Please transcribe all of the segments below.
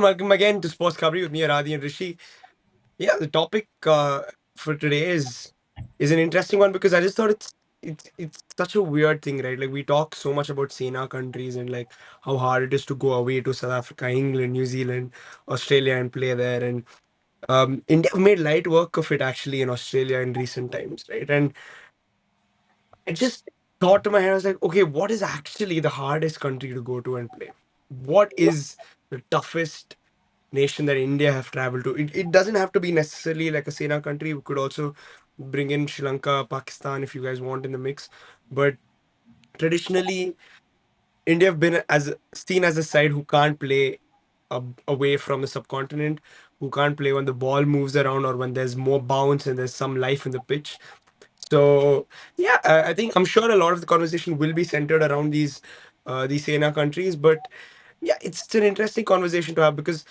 welcome again to Sports Coverage with me, Radhi and Rishi. Yeah, the topic for today is an interesting one because I just thought it's such a weird thing, right? Like we talk so much about Sena countries and like how hard it is to go away to South Africa, England, New Zealand, Australia and play there, and India have made light work of it actually in Australia in recent times, right? And I just thought to my head, I was like, okay, what is actually the hardest country to go to and play? What is the toughest nation that India have traveled to? It doesn't have to be necessarily like a Sena country. We could also bring in Sri Lanka, Pakistan if you guys want in the mix. But traditionally, India have been as seen as a side who can't play away from the subcontinent, who can't play when the ball moves around or when there's more bounce and there's some life in the pitch. So yeah, I think I'm sure a lot of the conversation will be centered around these Sena countries, but yeah, it's an interesting conversation to have because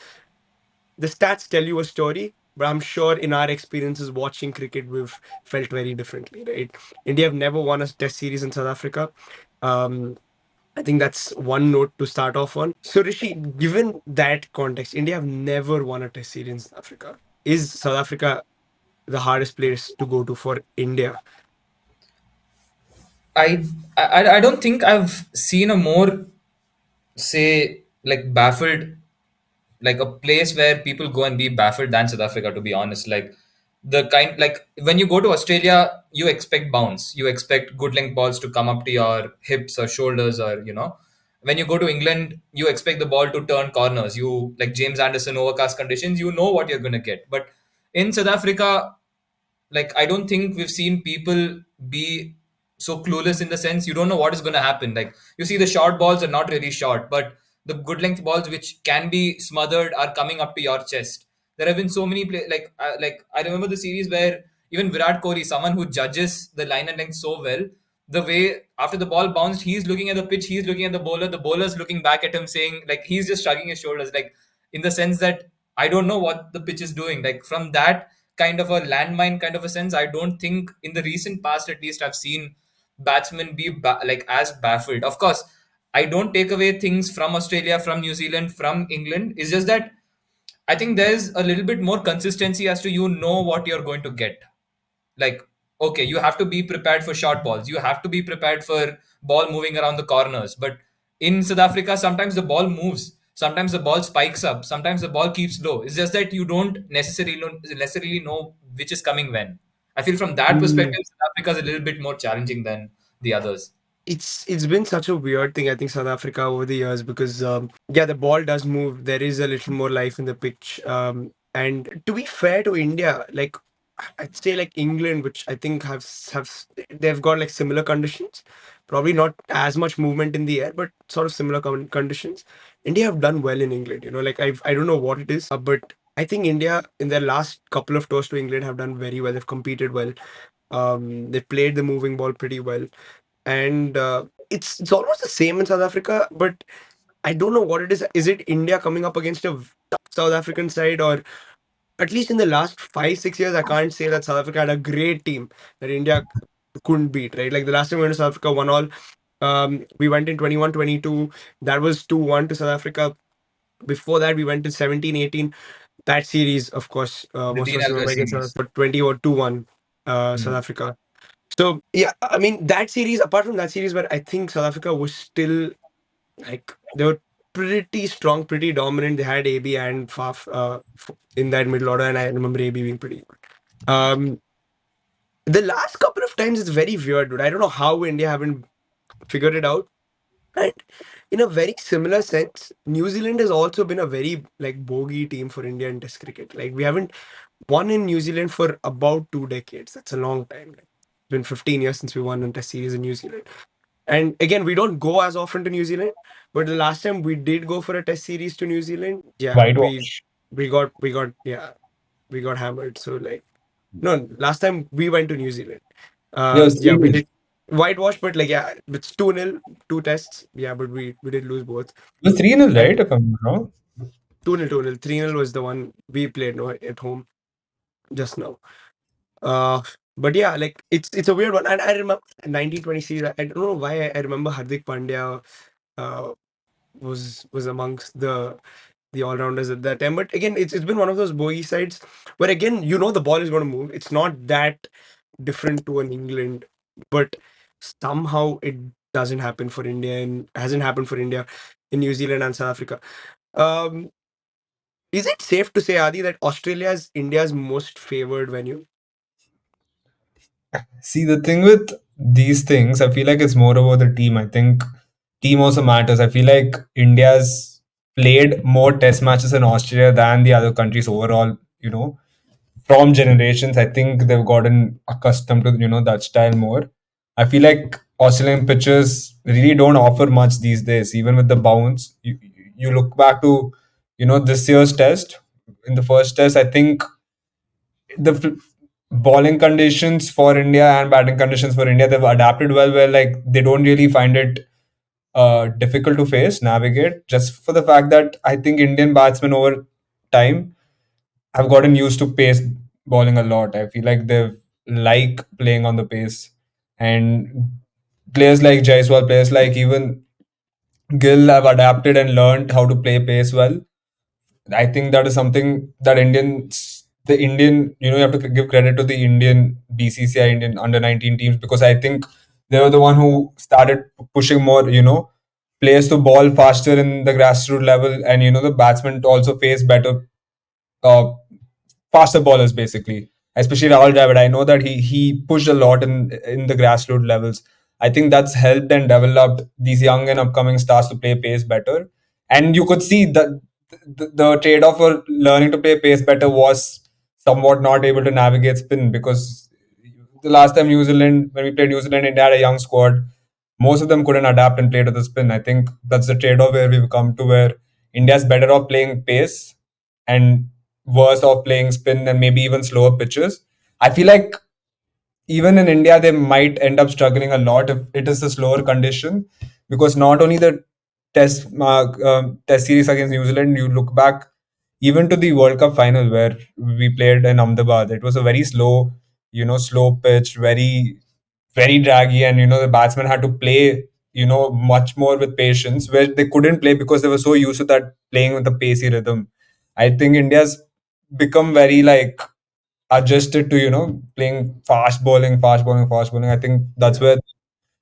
the stats tell you a story, but I'm sure in our experiences watching cricket, we've felt very differently, right? India have never won a test series in South Africa. Um, I think that's one note to start off on. So, Rishi, given that context, India have never won a test series in South Africa. Is South Africa the hardest place to go to for India? I, I don't think I've seen a more, say, like baffled, like a place where people go and be baffled than South Africa, to be honest. Like the kind, like when you go to Australia, you expect bounce, you expect good length balls to come up to your hips or shoulders, or when you go to England, you expect the ball to turn corners. You like James Anderson overcast conditions, you know what you're gonna get. But in South Africa, like I don't think we've seen people be so clueless, in the sense you don't know what is going to happen. Like you see the short balls are not really short, but the good length balls which can be smothered are coming up to your chest. There have been so many like I remember the series where even Virat Kohli, someone who judges the line and length so well, the way after the ball bounced, he's looking at the pitch, he's looking at the bowler's looking back at him, saying, like, he's just shrugging his shoulders, like in the sense that I don't know what the pitch is doing. Like from that kind of a landmine kind of a sense, I don't think in the recent past, at least, I've seen batsmen be like as baffled. Of course, I don't take away things from Australia, from New Zealand, from England. It's just that I think there's a little bit more consistency as to what you're going to get. Like, okay, you have to be prepared for short balls, you have to be prepared for ball moving around the corners. But in South Africa, sometimes the ball moves, sometimes the ball spikes up, sometimes the ball keeps low. It's just that you don't necessarily know which is coming when. I feel from that perspective, South Africa is a little bit more challenging than the others. It's been such a weird thing, I think, South Africa over the years because yeah, the ball does move. There is a little more life in the pitch. And to be fair to India, like I'd say like England, which I think have they've got like similar conditions. Probably not as much movement in the air, but sort of similar conditions. India have done well in England. Like I don't know what it is, but I think India in their last couple of tours to England have done very well. They've competed well. They played the moving ball pretty well, and it's almost the same in South Africa, but I don't know what it is. Is it India coming up against a tough South African side, or at least in the last 5 6 years, I can't say that South Africa had a great team that India couldn't beat. Right, like the last time we went to South Africa, 1-1. We went in 21-22. That was 2-1 to South Africa. Before that, we went to 17-18. That series, of course, The most of Dean us remember Elgar against South series. Africa, 20 or 2-1, South Hmm. Africa. So yeah, I mean that series. Apart from that series, where I think South Africa was still like they were pretty strong, pretty dominant. They had AB and Faf in that middle order, and I remember AB being pretty good. Um, the last couple of times it's very weird, dude. I don't know how India haven't figured it out. And in a very similar sense, New Zealand has also been a very like bogey team for India in Test cricket. Like we haven't won in New Zealand for about 2 decades. That's a long time. Like, it's been 15 years since we won a Test series in New Zealand. And again, we don't go as often to New Zealand, but the last time we did go for a Test series to New Zealand, yeah, Whitewash. we got hammered. So like, no, last time we went to New Zealand, Yeah, it was yeah, we 3-0. did whitewash, but like yeah, it's 2-0, two tests, yeah, but we did lose both. It was 3-0, And right? If I'm not wrong. 2-0, 2-0, 3-0 was the one we played no at home just now. Uh, but yeah, like it's a weird one, and I remember 1920 series. I don't know why I remember Hardik Pandya uh was amongst the all rounders at that time. But again, it's been one of those bogey sides where again the ball is going to move. It's not that different to an England, but somehow it doesn't happen for India and hasn't happened for India in New Zealand and South Africa. Um, is it safe to say, Adi, that Australia is India's most favored venue? See, the thing with these things, I feel like it's more about the team. I think team also matters. I feel like India's played more test matches in Australia than the other countries overall, from generations. I think they've gotten accustomed to, that style more. I feel like Australian pitches really don't offer much these days, even with the bounce. You look back to, this year's test. In the first test, I think the bowling conditions for India and batting conditions for India, they've adapted well, where like they don't really find it difficult to face, navigate, just for the fact that I think Indian batsmen over time have gotten used to pace bowling a lot. I feel like they like playing on the pace, and players like Jaiswal, players like even Gill have adapted and learned how to play pace well. I think that is something that the Indian, you have to give credit to the Indian BCCI, Indian under 19 teams, because I think they were the one who started pushing more, players to ball faster in the grassroots level, and the batsmen to also face better, uh, faster bowlers basically. Especially Rahul Dravid, I know that he pushed a lot in the grassroots levels. I think that's helped and developed these young and upcoming stars to play pace better. And you could see that the trade-off for learning to play pace better was somewhat not able to navigate spin, because the last time when we played New Zealand, India had a young squad. Most of them couldn't adapt and play to the spin. I think that's the trade-off where we've come to, where India's better off playing pace and worse off playing spin and maybe even slower pitches. I feel like even in India, they might end up struggling a lot if it is a slower condition, because not only the test series against New Zealand, you look back even to the World Cup final where we played in Ahmedabad. It was a very slow, slow pitch, very draggy, and the batsmen had to play, much more with patience, where they couldn't play because they were so used to that playing with the pacey rhythm. I think India's become very like adjusted to playing fast bowling, fast bowling, fast bowling. I think that's Yeah. where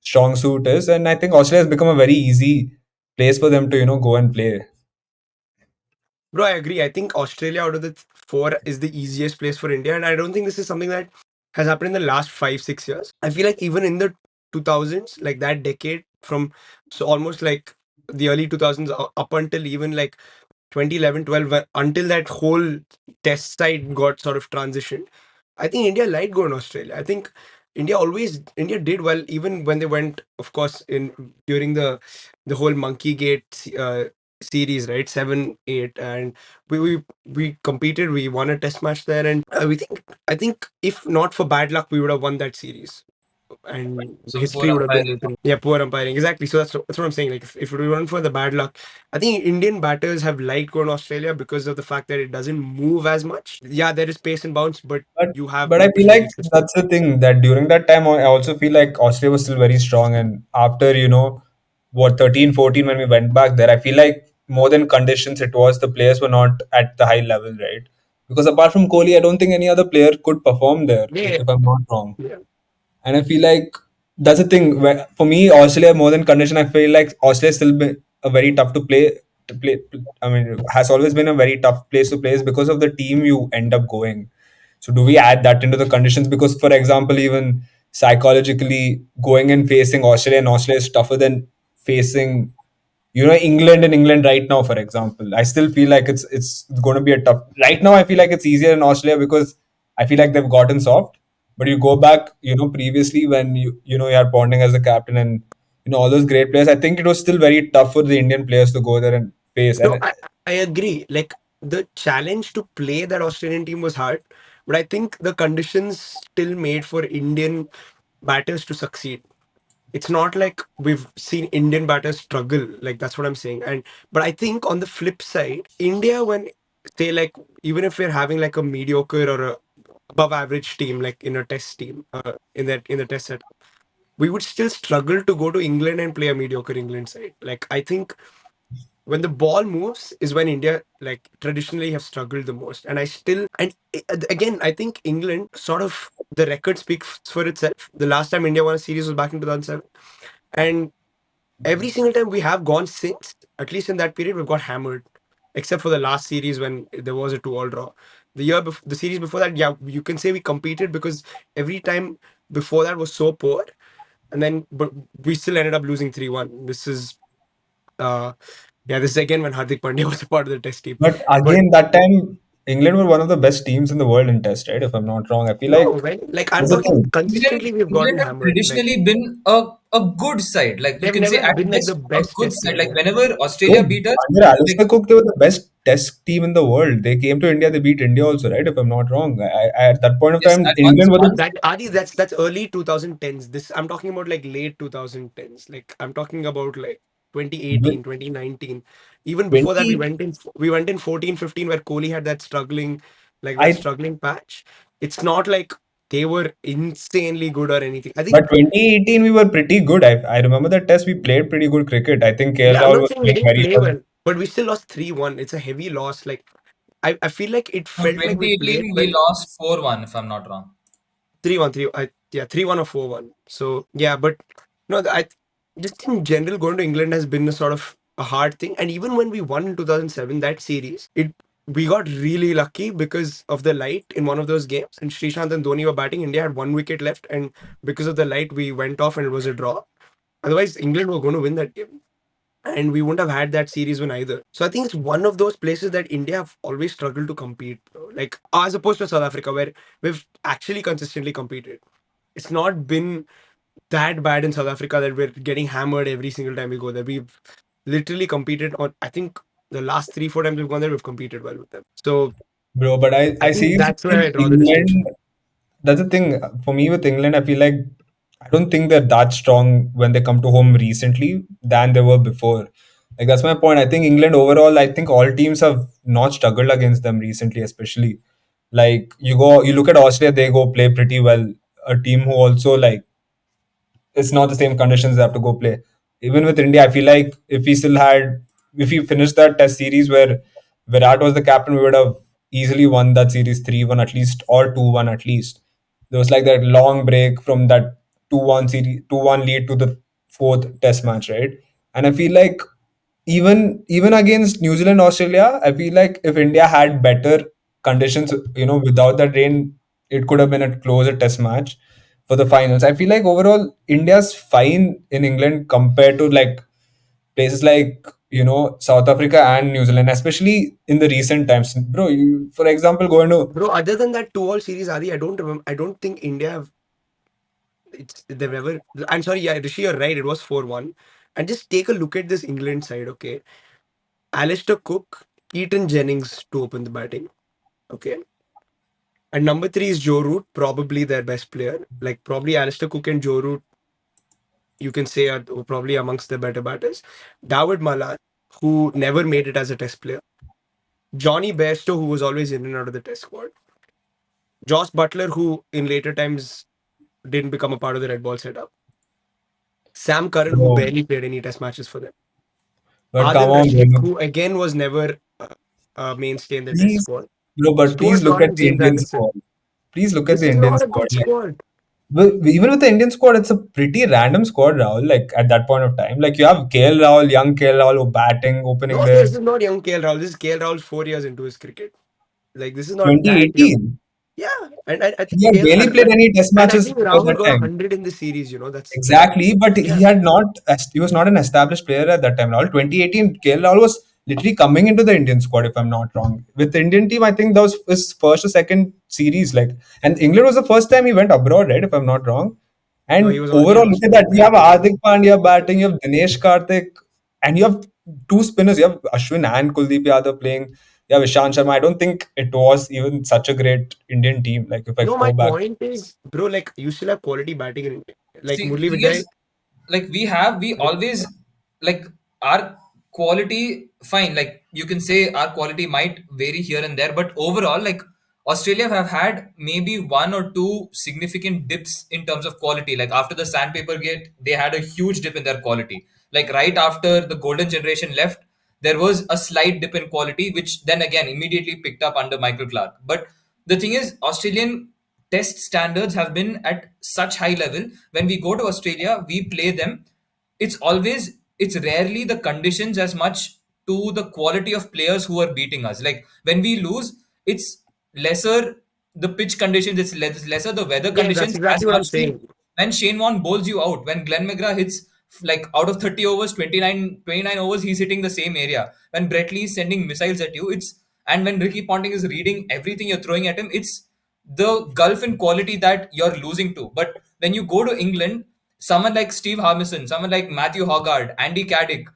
strong suit is, and I think Australia has become a very easy place for them to go and play. Bro, I agree. I think Australia out of the four is the easiest place for India, and I don't think this is something that has happened in the last 5 6 years. I feel like even in the 2000s, like that decade from so almost like the early 2000s up until even like 2011, 12, until that whole test side got sort of transitioned. I think India liked going to Australia. I think India did well even when they went, of course, in during the whole Monkey Gate series, right? 7, 8, and we competed. We won a test match there, and I think if not for bad luck, we would have won that series, and So poor history would have been umpiring. written. Yeah, poor umpiring. Exactly. So that's what I'm saying. Like if it weren't for the bad luck, I think Indian batters have liked going to Australia because of the fact that it doesn't move as much. Yeah, there is pace and bounce, but But you have but I more feel like facilities to spin. that's the thing, that during that time I also feel like Australia was still very strong, and after what 13, 14, when we went back there, I feel like more than conditions, it was the players were not at the high level, right? Because apart from Kohli, I don't think any other player could perform there, Yeah, if I'm not wrong. yeah. And I feel like that's the thing. Where, for me, Australia more than condition, I feel like Australia still been a very tough to play. To play, I mean, has always been a very tough place to play, is because of the team you end up going. So, do we add that into the conditions? Because, for example, even psychologically, going and facing Australia is tougher than facing England and England right now, for example. I still feel like it's going to be a tough. Right now, I feel like it's easier in Australia because I feel like they've gotten soft. But you go back, previously when you had Ponding as the captain and all those great players. I think it was still very tough for the Indian players to go there and face. No, And I agree. Like the challenge to play that Australian team was hard, but I think the conditions still made for Indian batters to succeed. It's not like we've seen Indian batters struggle. Like that's what I'm saying. And but I think on the flip side, India, when say like even if we're having like a mediocre or a above average team, like in a test team, in the test setup, we would still struggle to go to England and play a mediocre England side. Like I think when the ball moves is when India like traditionally have struggled the most. And again, I think England sort of the record speaks for itself. The last time India won a series was back in 2007, and every single time we have gone since, at least in that period, we've got hammered. Except for the last series when there was a 2-all draw. The series before that, yeah, you can say we competed because every time before that was so poor, and then but we still ended up losing 3-1. Uh this is again when Hardik Pandya was a part of the test team. But But again, that time England were one of the best teams in the world in Test, right? If I'm not wrong, I feel no, like when like I'm that's the talking thing. consistently, we've England gotten have hammered. Like traditionally been a good side. Like you they've can say never at been like the best a best good test side. team. Like Yeah. whenever Australia No, beat us, under like Alistair Cook, they were the best Test team in the world. They came to India, they beat India also, right? If I'm not wrong, at that point of yes, time, at England were the That Adi, that's early 2010s. This I'm talking about like late 2010s. Like I'm talking about like 2018, 2019. Even before that, 20. we went in 14, 15 where Kohli had that I struggling patch. It's not like they were insanely good or anything. I think But 2018 we were pretty good. I remember that Test we played pretty good cricket. I think KL yeah, I'm Rahul not was saying we playing didn't very play well. well, but we still lost 3-1. It's a heavy loss. Like I feel like it no, felt like we played 2018 we well. lost 4-1 if I'm not wrong. 3-1, 3. Yeah, 3-1 or 4-1. So yeah, but no, I just in general going to England has been a sort of a hard thing. And even when we won in 2007 that series, it we got really lucky because of the light in one of those games. And Srishant and Dhoni were batting. India had 1 wicket left, and because of the light, we went off and it was a draw. Otherwise, England were going to win that game. And we wouldn't have had that series win either. So I think it's one of those places that India have always struggled to compete, bro. Like as opposed to South Africa, where we've actually consistently competed. It's not been that bad in South Africa that we're getting hammered every single time we go there. We've literally competed on, I think the last 3, 4 times we've gone there, we've competed well with them. So Bro, but I I see think you that's where saying I draw the England. distinction. That's the thing for me with England. I feel like I don't think they're that strong when they come to home recently than they were before. Like that's my point. I think England overall, I think all teams have not struggled against them recently, especially. Like you look at Australia, they go play pretty well. A team who also like it's not the same conditions they have to go play. Even with India, I feel like if we finished that test series where Virat was the captain, we would have easily won that series 3-1 at least or 2-1 at least. There was like that long break from that 2-1 lead to the fourth test match, right? And I feel like even against New Zealand, Australia, I feel like if India had better conditions, without that rain, it could have been a closer test match for the finals. I feel like overall India's fine in England compared to like places like South Africa and New Zealand, especially in the recent times. Bro, for example, going to Bro, other than that 2-all series, Adi, I don't remember. I don't think India have. They've ever. I'm sorry, yeah, Rishi, you're right. It was 4-1. And just take a look at this England side, okay? Alistair Cook, Keaton Jennings to open the batting. Okay. And number three is Joe Root, probably their best player. Like probably Alistair Cook and Joe Root, you can say are probably amongst the better batters. David Malan, who never made it as a test player. Johnny Bairstow, who was always in and out of the test squad. Josh Butler, who in later times didn't become a part of the red ball setup. Sam Curran, who bro, barely played any test matches for them. but come Adil on, Rashid, bro. who again was never a mainstay in the test Please, squad. bro, but please Stuart look Broad at and the James Indian Anderson. squad. Please look at This the is Indian not a squad. good squad. Even with the Indian squad, it's a pretty random squad, Rahul. Like at that point of time, like you have KL Rahul, young KL Rahul, who batting, opening No, there. this is not young KL Rahul. This is KL Rahul 4 years into his cricket. Like this is not that young. 2018, Yeah, and I he think had barely played any Test and I matches think before Rahul that got time. 100 in the series. That's Exactly, but yeah. he was not an established player at that time. Rahul, 2018, KL Rahul was literally coming into the Indian squad, if I'm not wrong. With the Indian team, I think that was his first or second series. Like, and England was the first time he went abroad, right? If I'm not wrong. No, he And was already in overall, look at Australia that. in You have 2018. Hardik Pandya batting, you have Dinesh Karthik, and you have two spinners. You have Ashwin and Kuldeep Yadav playing. You have Ishan Sharma. I don't think it was even such a great Indian team. Like if I No, my go back, point is, bro, like you still have quality batting in India. Like See, Murli thing Vijay. is, like we always like our quality fine. Like you can say our quality might vary here and there, but overall, like Australia have had maybe one or two significant dips in terms of quality. Like after the sandpaper gate, they had a huge dip in their quality. Like right after the golden generation left, there was a slight dip in quality, which then again immediately picked up under Michael Clark. But the thing is, Australian test standards have been at such high level. When we go to Australia, we play them. It's rarely the conditions as much to the quality of players who are beating us. Like when we lose, it's lesser the pitch conditions, it's lesser the weather Yeah, that's conditions, as exactly what I'm much to saying. when Shane Warne bowls you out, when Glenn McGrath hits like out of 30 overs, 29 overs, he's hitting the same area. When Brett Lee is sending missiles at you, and when Ricky Ponting is reading everything you're throwing at him, it's the gulf in quality that you're losing to. But when you go to England, someone like Steve Harmison, someone like Matthew Hoggard, Andy Caddick,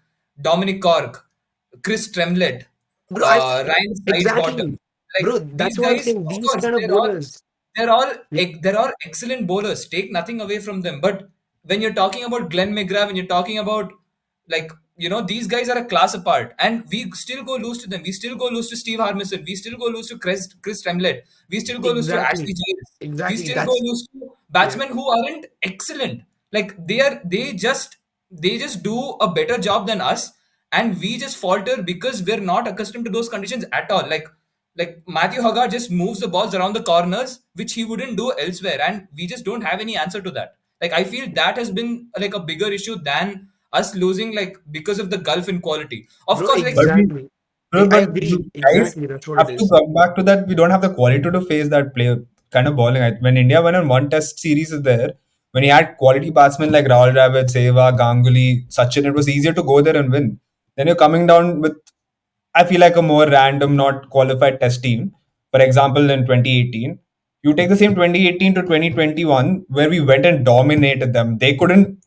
Dominic Cork, Chris Tremlett, Bro, Ryan Sidebottom, exactly. like Bro, these that's what I'm guys, saying. of These course, kind of bowlers. Yeah, there are excellent bowlers. Take nothing away from them. But when you're talking about Glenn McGrath, when you're talking about like these guys are a class apart, and we still go lose to them. We still go lose to Steve Harmison. We still go lose to Chris Tremlett. We still go lose to exactly. Ashley Giles. We Exactly. still go That's lose to yeah. batsmen who aren't excellent. Like they just do a better job than us, and we just falter because we're not accustomed to those conditions at all. Like Matthew Hoggard just moves the balls around the corners, which he wouldn't do elsewhere, and we just don't have any answer to that. Like I feel that has been like a bigger issue than us losing, like because of the gulf in quality. Of Bro, course, like But we, exactly. no, I but you agree. guys Exactly. That's what it have to is. come back to that. We don't have the quality to face that player kind of bowling. When India won in one test series is there, when he had quality batsmen like Rahul Dravid, Sehwag, Ganguly, Sachin, it was easier to go there and win. Then you're coming down with, I feel like, a more random, not qualified test team. For example, in 2018, you take the same 2018 to 2021, where we went and dominated them. They couldn't,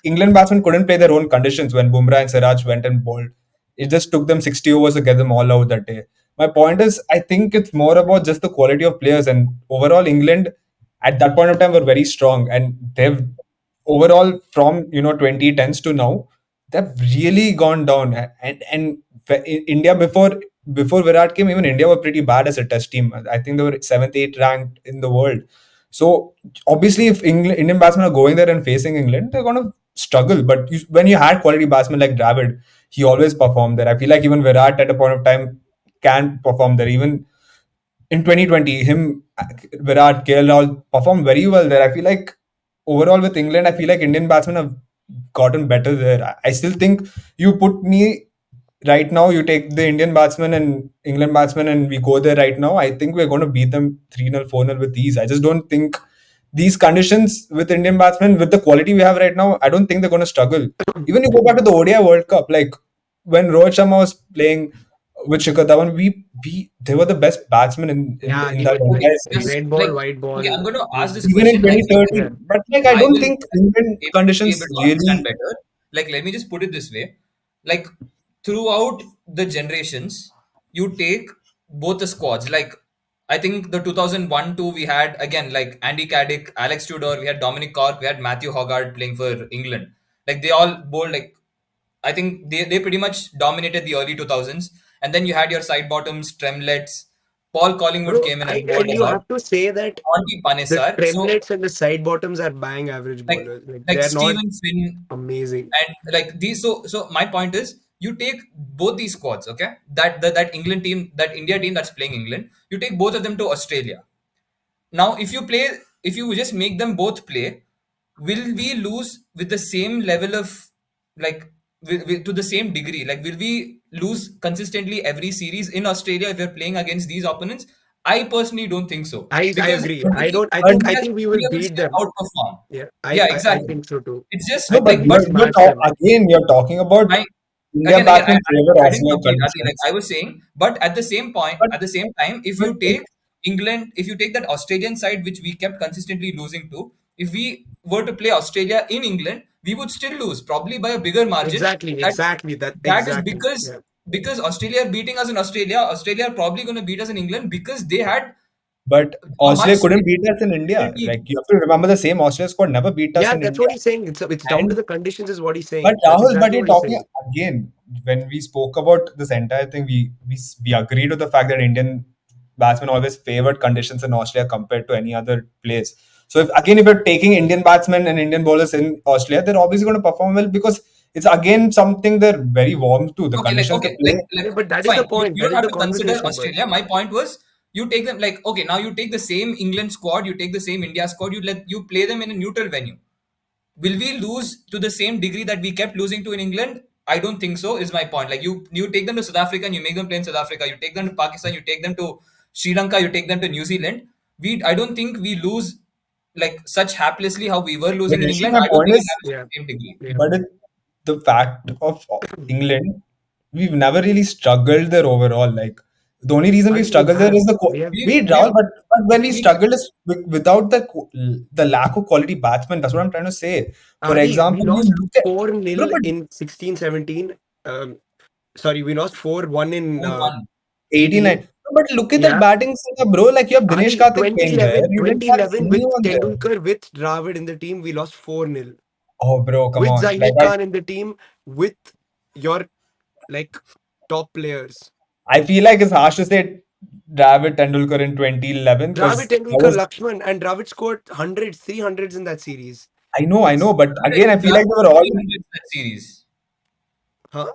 England batsmen couldn't play their own conditions when Bumrah and Siraj went and bowled. It just took them 60 overs to get them all out that day. My point is, I think it's more about just the quality of players. And overall, England at that point of time were very strong. And they've overall, from 2010s to now, they've really gone down. And India, before Virat came, even India were pretty bad as a test team. I think they were 7th, 8th ranked in the world. So obviously, if Indian batsmen are going there and facing England, they're going to struggle. But when you had quality batsmen like Dravid, he always performed there. I feel like even Virat at a point of time can perform there. Even in 2020, Virat, KL Rahul performed very well there. I feel like overall with England, I feel like Indian batsmen have gotten better there. I still think you put me right now, you take the Indian batsman and England batsman, and we go there right now. I think we're going to beat them 3-0, 4-0 with ease. I just don't think these conditions with Indian batsmen, with the quality we have right now, I don't think they're going to struggle. Even you go back to the ODI World Cup, like when Rohit Sharma was playing with Shikhar Dhawan, they were the best batsmen Yeah, in he that was okay, entire just series. red ball, like white okay, ball. I'm going to ask this Even in question like 2013. Yeah. But like I I don't will think England be conditions able to understand really. better. Like, let me just put it this way. Like, throughout the generations, you take both the squads. Like, I think the 2001 2, we had again like Andy Caddick, Alex Tudor, we had Dominic Cork, we had Matthew Hoggard playing for England. Like, they all bowled like I think they pretty much dominated the early 2000s. And then you had your side bottoms, Tremlets. Paul Collingwood Bro, came in and bowled and a you lot. have to say that Monty the Panesar. So tremlets and the side bottoms are bang average like bowlers. Like like they're not Stephen Finn amazing. and like these. So my point is, you take both these squads, okay? That England team, that India team that's playing England, you take both of them to Australia. Now, if you just make them both play, will we lose with the same level of like to the same degree? Like, will we lose consistently every series in Australia if we're playing against these opponents? I personally don't think so I because agree. I don't. I But think India, we will India will beat still them. outperform. Yeah, Yeah, I exactly. think so too. It's just I no, but think like, we'll but smash them. you're talking about my India again, batsmen favor I didn't Australia complete Ati. Like conditions. I was saying, but But at the same time, if but you take England, if you take that Australian side, which we kept consistently losing to, if we were to play Australia in England, we would still lose, probably by a bigger margin. Exactly. That Exactly. That that is exactly. Yeah. because Australia are beating us in Australia. Australia are probably going to beat us in England because they had but a much Australia couldn't beat us in superior India. Like team. you have to remember, the same Australia squad never beat us Yeah, in that's India. what he's saying. It's down to And the conditions, is what he's but saying. That's Rahul, but exactly you're what he's talking saying. again, when we spoke about this entire thing, we agreed with the fact that Indian batsmen always favored conditions in Australia compared to any other place. So if you're taking Indian batsmen and Indian bowlers in Australia, they're obviously going to perform well because it's again something they're very warm to. The Okay, like conditions they okay, play. Yeah, but that is the fine. point. You That don't is have the to consider conversation. But Australia. My point was you take them like okay, now you take the same England squad, you take the same India squad, you play them in a neutral venue. Will we lose to the same degree that we kept losing to in England? I don't think so. Is my point. Like you take them to South Africa and you make them play in South Africa. You take them to Pakistan. You take them to Sri Lanka. You take them to New Zealand. I don't think we lose like such haplessly how we were But losing in Rishi, England. my I don't point think it is, happens to yeah, the same degree. yeah. but the fact of England, we've never really struggled there overall. Like the only reason we I we struggle there have is we have be it We've Rahul, but when we we struggle is without the lack of quality batsmen. That's what I'm trying to say. For Adi, we example, you lost look at four bro, nil but in 16-17. Sorry, we lost 4-1 in 4-1. 18. 89. But look at that Yeah. batting setup, bro. Like you have Dinesh Adi, Karthik playing there. 2011, You didn't have 2011 with anyone there. Tendulkar, with Dravid in the team, we lost 4-0. Oh, bro, come With on. Zahir Khan in the team, with your like top players. I feel like it's harsh to say Dravid Tendulkar in 2011 Dravid, because that Tendulkar, was. Lakshman, and Dravid scored hundreds, 300s in that series. I know, It's, but again, I feel Dravid like they were scored all. 300 in that series. huh?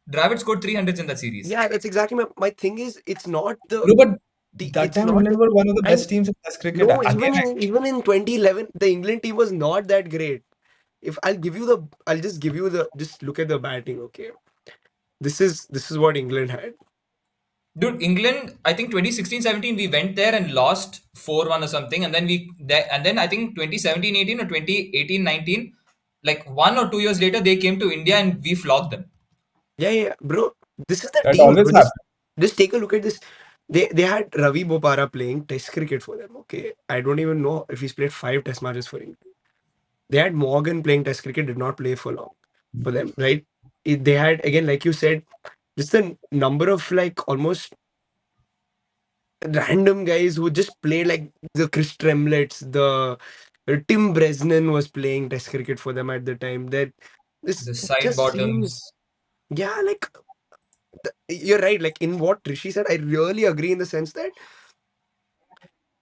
Dravid scored 300 in that series. Yeah, that's exactly my thing is it's not Bro, but that it's time not England the, were one of the and best teams in Test cricket. no, Again, even in 2011, the England team was not that great. If I'll just give you the, just look at the batting, okay? This is what England had. Dude, England, I think 2016-17 we went there and lost 4-1 or something. And then and then I think 2017-18 or 2018-19, like 1 or 2 years later, they came to India and we flogged them. Yeah, yeah, bro. This is the that team, bro. always Just happens. just take a look at this. They had Ravi Bopara playing Test cricket for them. Okay, I don't even know if he's played 5 Test matches for England. They had Morgan playing Test cricket, did not play for long for them, right? They had, again, like you said, just the number of like almost random guys who just played, like the Chris Tremletts, the Tim Bresnan was playing Test cricket for them at the time. That this The it side just seems, bottoms. yeah, like you're right. Like in what Rishi said, I really agree in the sense that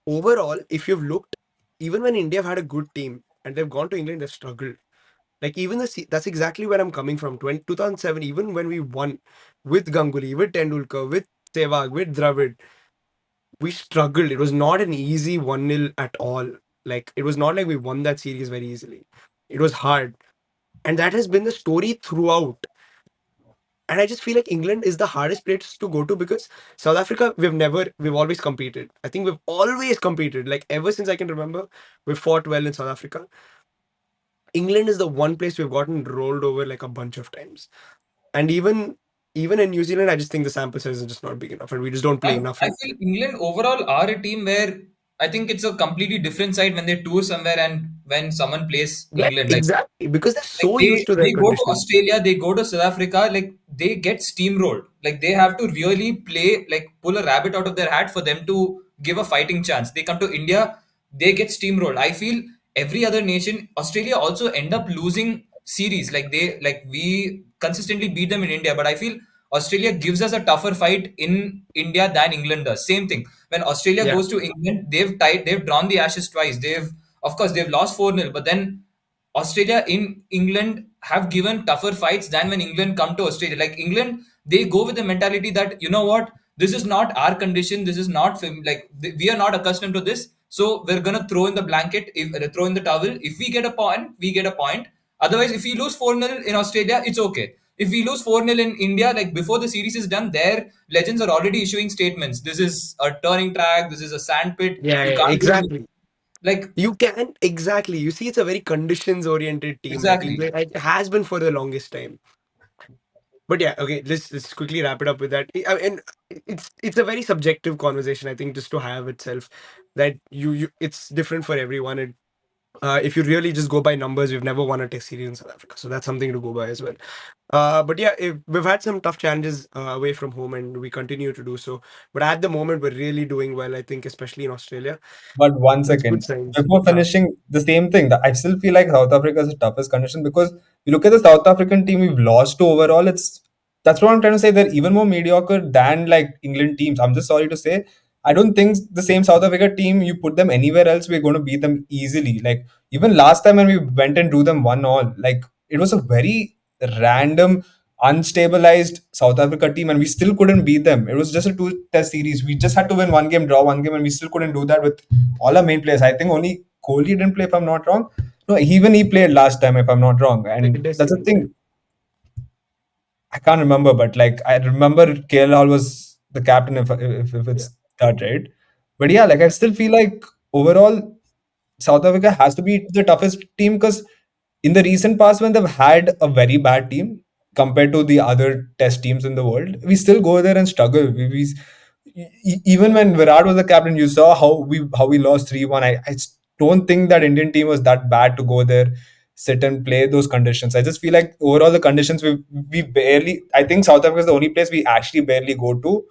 overall, if you've looked, even when India have had a good team and they've gone to England, they've struggled. Like even that's exactly where I'm coming from. 2007, even when we won with Ganguly, with Tendulkar, with Sehwag, with Dravid, we struggled. It was not an easy 1-0 at all. Like it was not like we won that series very easily. It was hard. And that has been the story throughout. And I just feel like England is the hardest place to go to because South Africa, we've always competed. I think we've always competed. Like ever since I can remember, we've fought well in South Africa. England is the one place we've gotten rolled over like a bunch of times. And even in New Zealand, I just think the sample size is just not big enough, and we just don't play And enough. I feel England overall are a team where I think it's a completely different side when they tour somewhere and when someone plays Yeah, England. exactly, because they're Like so used to they their go to conditions. Australia, they go to South Africa, like they get steamrolled. Like they have to really play, like pull a rabbit out of their hat for them to give a fighting chance. They come to India, they get steamrolled. I feel every other nation, Australia also end up losing series. Like we consistently beat them in India, but I feel Australia gives us a tougher fight in India than England does. Same thing. When Australia Yeah, goes to England, they've drawn the Ashes twice. Of course they've lost 4-0, but then Australia in England have given tougher fights than when England come to Australia. Like England, they go with the mentality that you know what, this is not our condition. This is not we are not accustomed to this. So we're gonna throw in the blanket, throw in the towel. If we get a point, we get a point. Otherwise, if we lose 4-0 in Australia, it's okay. If we lose 4-0 in India, like before the series is done, their legends are already issuing statements. This is a turning track. This is a sandpit. yeah, You yeah, can't do anything. exactly. Like You can exactly. You see, it's a very conditions-oriented team. Like exactly. England, it has been for the longest time. But yeah, okay. Let's quickly wrap it up with that. And it's a very subjective conversation. I think just to have itself that it's different for everyone. If you really just go by numbers, we've never won a Test series in South Africa, so that's something to go by as well. But yeah, we've had some tough challenges away from home, and we continue to do so. But at the moment, we're really doing well. I think, especially in Australia, But one it's good second, signs. before finishing the same thing, that I still feel like South Africa is the toughest condition because you look at the South African team we've lost to overall. That's what I'm trying to say. They're even more mediocre than like England teams. I'm just sorry to say. I don't think the same South Africa team you put them anywhere else, we're going to beat them easily. Like even last time when we went and drew them 1-1, like it was a very random, unstabilized South Africa team, and we still couldn't beat them. It was just a two-test series. We just had to win one game, draw one game, and we still couldn't do that with all our main players. I think only Kohli didn't play, if I'm not wrong. No, even he played last time, if I'm not wrong. And Second test that's the series, right? thing. I can't remember, but like I remember KL was the captain if Yeah. it's that right. But yeah, like I still feel like overall South Africa has to be the toughest team because in the recent past when they've had a very bad team compared to the other test teams in the world, we still go there and struggle. Even when Virat was the captain, you saw how we lost 3-1. I don't think that Indian team was that bad to go there, sit and play those conditions. I just feel like overall the conditions we barely. I think South Africa is the only place we actually barely go to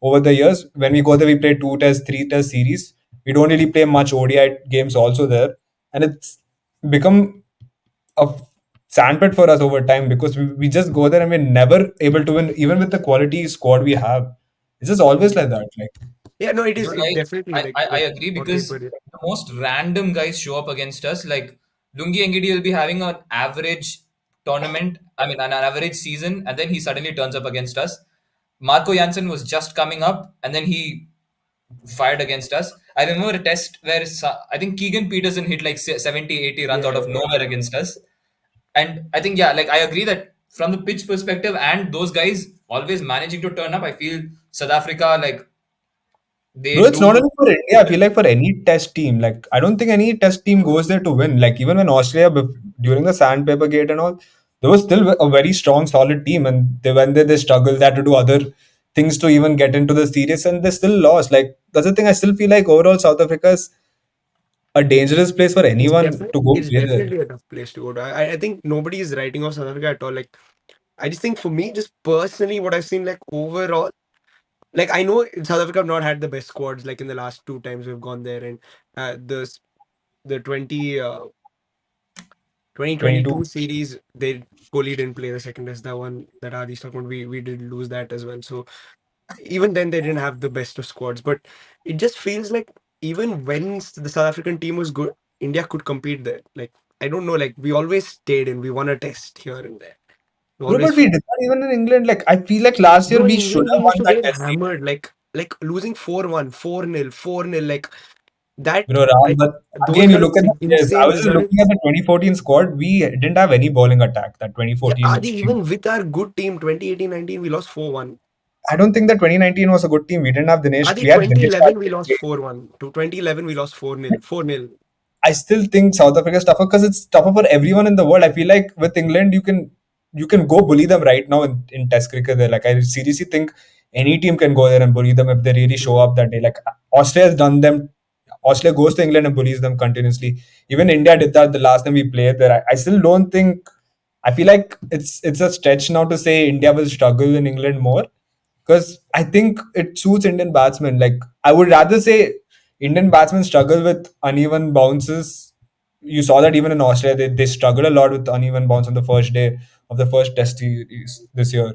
over the years. When we go there, we play two test, three test series. We don't really play much ODI games also there, and it's become a sandpit for us over time because we just go there and we're never able to win, even with the quality squad we have. It's just always like that. Like Yeah, no, it is. Dude, It definitely like I like agree on because paper. Yeah. the most random guys show up against us. Like Lungi Engidi will be having an average tournament, I mean, an average season, and then he suddenly turns up against us. Marco Janssen was just coming up, and then he fired against us. I remember a test where I think Keegan Peterson hit like 70, 80 runs Yeah, out of yeah, nowhere against us. And I think, yeah, like I agree that from the pitch perspective and those guys always managing to turn up, I feel South Africa, like bro, they it's not do. only for India. I feel like for any test team, like I don't think any test team goes there to win. Like even when Australia during the sandpaper gate and all, there was still a very strong, solid team, and when they struggled, they had to do other things to even get into the series, and they still lost. Like that's the thing. I still feel like overall South Africa is a dangerous place for anyone to go it's play there. definitely a tough place to go to. I think nobody is writing off South Africa at all. Like I just think for me, just personally, what I've seen like overall, like I know South Africa have not had the best squads like in the last two times we've gone there, and the 2022 22. series, they Kohli didn't play the second test. That one that Adi's talking about, we did lose that as well. So even then they didn't have the best of squads. But it just feels like even when the South African team was good, India could compete there. Like I don't know, like we always stayed and we won a test here and there. We Bro, always but we fought. did not even in England. Like I feel like last year Bro, in we should England we have used won to that get test series. hammered, like losing 4-1, 4-0, 4-0, like that. Bro, Ram, Like but those again, you kind of look at the players. I insane was just looking at results. the 2014 squad. We didn't have any bowling attack. That Yeah, 2014 Adi, team. even with our good team, 2018-19, we lost 4-1. I don't think that 2019 was a good team. We didn't have Dinesh. Adi, We had Dinesh 2011 we lost Karthik. 4-1. To 2011 we lost 4-0. 4-0. I still think South Africa is tougher because it's tougher for everyone in the world. I feel like with England, you can go bully them right now in Test cricket. There, like I seriously think any team can go there and bully them if they really show Mm. up that day. Like Australia has done them. Australia goes to England and bullies them continuously. Even India did that the last time we played there. I still don't think. I feel like it's a stretch now to say India will struggle in England more because I think it suits Indian batsmen. Like I would rather say Indian batsmen struggle with uneven bounces. You saw that even in Australia, they struggle a lot with uneven bounce on the first day of the first test series this year.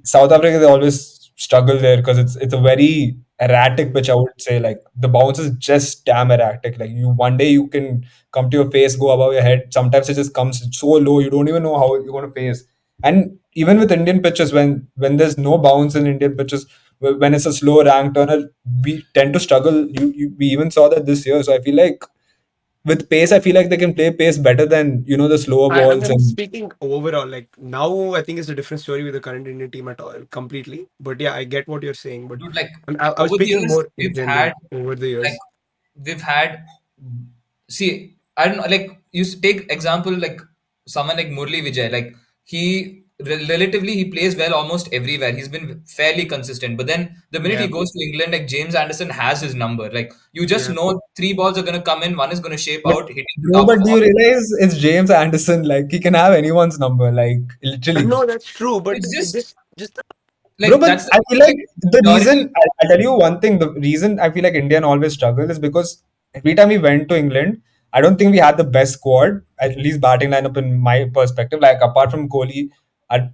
South Africa they always struggle there because it's a very erratic pitch. I would say like the bounce is just damn erratic. Like you one day you can come to your face, go above your head. Sometimes it just comes so low you don't even know how you're going to face. And even with Indian pitches, when there's no bounce in Indian pitches, when it's a slow rank turner, we tend to struggle. We even saw that this year. So I feel like with pace, I feel like they can play pace better than the slower balls I'm and speaking overall. Like now, I think it's a different story with the current Indian team at all, completely. But yeah, I get what you're saying. But Dude, like I was over the speaking years, more in general over the like years. we've had see, I don't know, like take example like someone like Murli Vijay, like relatively he plays well almost everywhere. He's been fairly consistent, but then the minute he Yeah, goes to England, like James Anderson has his number. Like you just yeah. know three balls are gonna come in, one is gonna shape but out, hitting the bro, top but of do off. you realize it's James Anderson? Like he can have anyone's number, like literally. No, that's true. But It's it just just Bro, like but that's the I thing, feel like like the purely reason I'll tell you one thing. The reason I feel like Indian always struggle is because every time we went to England, I don't think we had the best squad, at least batting lineup in my perspective. Like apart from Kohli, I,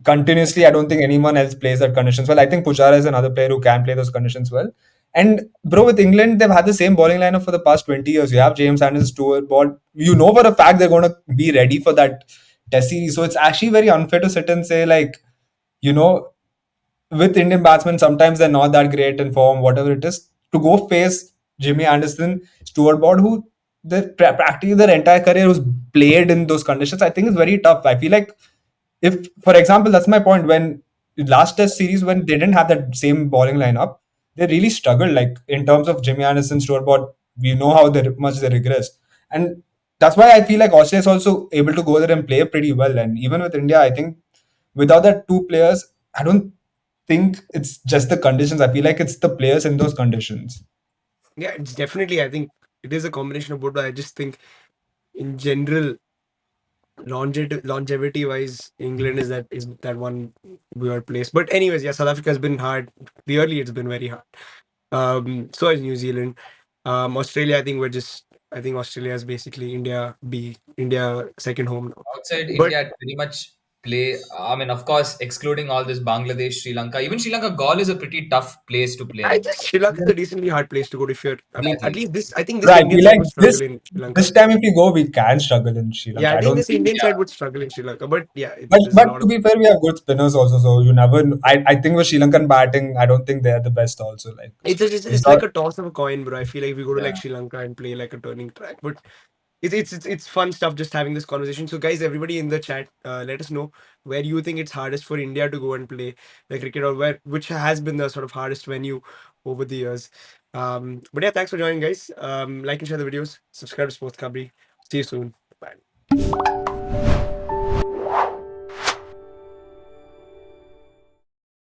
continuously, I don't think anyone else plays that conditions well. I think Pujara is another player who can play those conditions well. And bro, with England, they've had the same bowling lineup for the past 20 years. You have James Anderson, Stuart Broad. You know for a fact they're going to be ready for that Test series. So it's actually very unfair to sit and say like, you know, with Indian batsmen, sometimes they're not that great in form, whatever it is. To go face Jimmy Anderson, Stuart Broad, who practically their entire career was played in those conditions, I think is very tough. I feel like if, for example, that's my point. When last Test series, when they didn't have that same bowling lineup, they really struggled. Like in terms of Jimmy Anderson, Stuart Broad, we know how much they regressed, and that's why I feel like Australia is also able to go there and play pretty well. And even with India, I think without that two players, I don't think it's just the conditions. I feel like it's the players in those conditions. Yeah, it's definitely. I think it is a combination of both. But I just think, in general, longevity wise, England is that one weird place. But anyways, yeah, South Africa has been hard. Clearly, it's been very hard. So is New Zealand. Australia, I think we're just. I think Australia is basically India second home now. Outside But India, pretty much play. I mean, of course, excluding all this Bangladesh, Sri Lanka, even Sri Lanka, Gaul is a pretty tough place to I play. just Sri Lanka is a decently hard place to go if you're. I mean, at Exactly. least this. I think this Right. I Indian feel side like would struggle in Sri this Lanka. time if we go, we can struggle in Sri Yeah, Lanka. I I think don't this think. Indian Yeah. side would struggle in Sri Lanka. But yeah, But there's a but lot to of. be fair, we have good spinners also. So you never. I think with Sri Lankan batting, I don't think they're the best also. Like it's It's not. like a toss of a coin, bro. I feel like if we go to like Yeah. Sri Lanka and play like a turning track, but it's fun stuff just having this conversation. So guys, everybody in the chat, let us know where you think it's hardest for India to go and play the cricket, or where which has been the sort of hardest venue over the years. But yeah, thanks for joining, guys. Like and share the videos. Subscribe to Sports Kabri. See you soon. Bye.